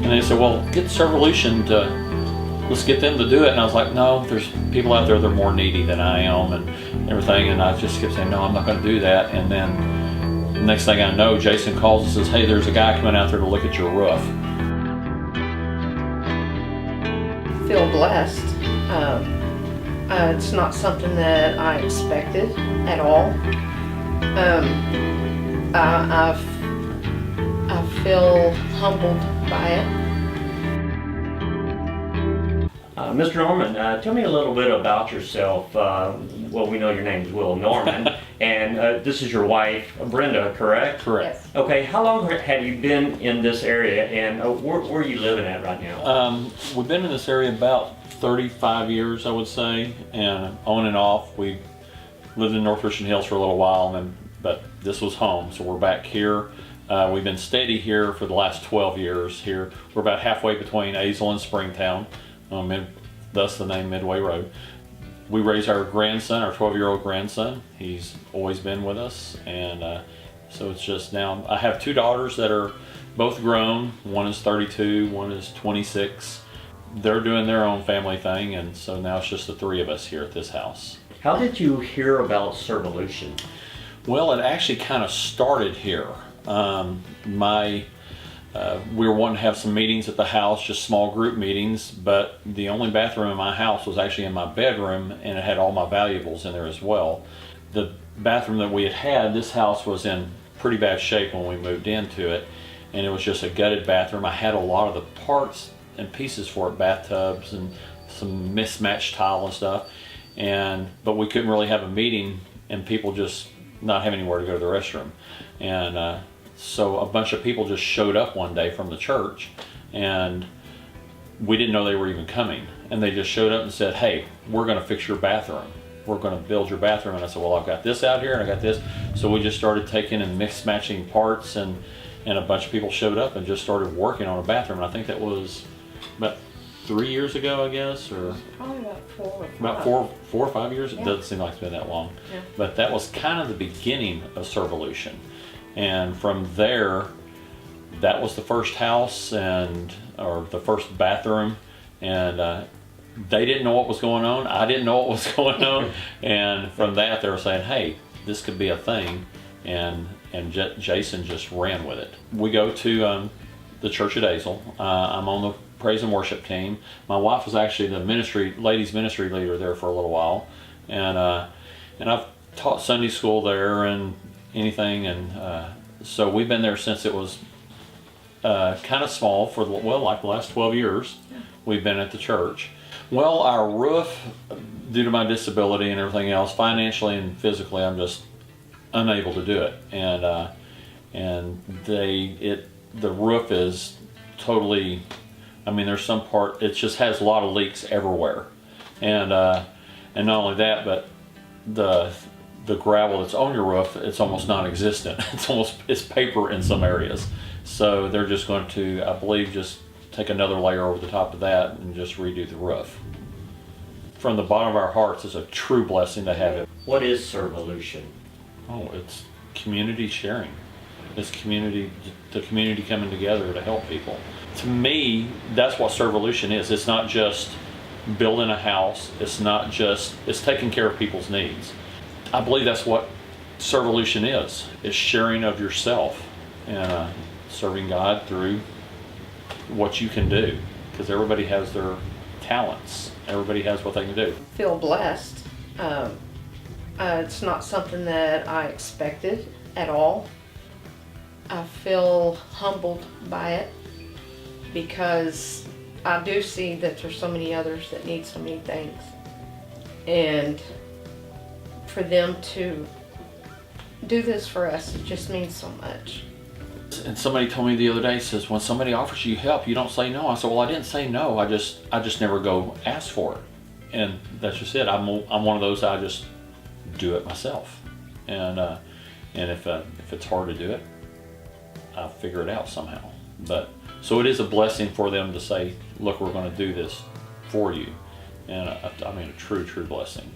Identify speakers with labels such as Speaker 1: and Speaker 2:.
Speaker 1: And they said, well, get Servolution let's get them to do it. And I was like, no, there's people out there that are more needy than I am and everything. And I just kept saying, no, I'm not going to do that. And then the next thing I know, Jason calls and says, hey, there's a guy coming out there to look at your roof.
Speaker 2: Feel blessed. It's not something that I expected at all. I feel humbled by it.
Speaker 3: Mr. Norman, tell me a little bit about yourself. Well, we know your name is Will Norman, and this is your wife, Brenda, correct?
Speaker 1: Correct.
Speaker 2: Yes.
Speaker 3: Okay, how long have you been in this area, and where are you living at right now?
Speaker 1: We've been in this area about 35 years, I would say, and on and off. We lived in North Richland Hills for a little while, but this was home, so we're back here. We've been steady here for the last 12 years here. We're about halfway between Azel and Springtown, thus the name Midway Road. We raise our grandson, our 12-year-old grandson. He's always been with us, and so it's just now. I have two daughters that are both grown. One is 32, one is 26. They're doing their own family thing, and so now it's just the three of us here at this house.
Speaker 3: How did you hear about Servolution?
Speaker 1: Well, it actually kind of started here. We were wanting to have some meetings at the house, just small group meetings, but the only bathroom in my house was actually in my bedroom, and it had all my valuables in there as well. The bathroom that we had, this house was in pretty bad shape when we moved into it, and it was just a gutted bathroom. I had a lot of the parts and pieces for it, bathtubs and some mismatched tile and stuff, but we couldn't really have a meeting and people just not have anywhere to go to the restroom. And so a bunch of people just showed up one day from the church, and we didn't know they were even coming. And they just showed up and said, hey, we're going to fix your bathroom. We're going to build your bathroom. And I said, well, I've got this out here and I got this. So we just started taking and matching parts, and a bunch of people showed up and just started working on a bathroom. And I think that was about 3 years ago, I guess, or
Speaker 2: Probably about 4 or 5.
Speaker 1: about four or 5 years.
Speaker 2: Yeah.
Speaker 1: It doesn't seem like it's been that long.
Speaker 2: Yeah.
Speaker 1: But that was kind of the beginning of Servolution. And from there, that was the first house or the first bathroom, and they didn't know what was going on. I didn't know what was going on, and from that they were saying, "Hey, this could be a thing," and Jason just ran with it. We go to the church at Azel. I'm on the praise and worship team. My wife was actually the ladies ministry leader there for a little while, and I've taught Sunday school there and anything, and so we've been there since it was kind of small for like the last 12 years. Yeah. We've been at the church. Well, our roof, due to my disability and everything else, financially and physically, I'm just unable to do it, and the roof is totally. I mean, there's some part it just has a lot of leaks everywhere, and not only that, but the gravel that's on your roof, it's almost non-existent. It's paper in some areas. So they're just going to, I believe, just take another layer over the top of that and just redo the roof. From the bottom of our hearts, it's a true blessing to have it.
Speaker 3: What is Servolution?
Speaker 1: Oh, it's community sharing. It's the community coming together to help people. To me, that's what Servolution is. It's not just building a house. It's taking care of people's needs. I believe that's what Servolution is sharing of yourself and serving God through what you can do, because everybody has their talents. Everybody has what they can do.
Speaker 2: Feel blessed. It's not something that I expected at all. I feel humbled by it because I do see that there's so many others that need so many things, and for them to do this for us, it just means so much.
Speaker 1: And somebody told me the other day, says, when somebody offers you help, you don't say no. I said, well, I didn't say no. I just never go ask for it. And that's just it. I'm one of those, I just do it myself. And if it's hard to do it, I figure it out somehow. So it is a blessing for them to say, look, we're going to do this for you. And I mean, a true blessing.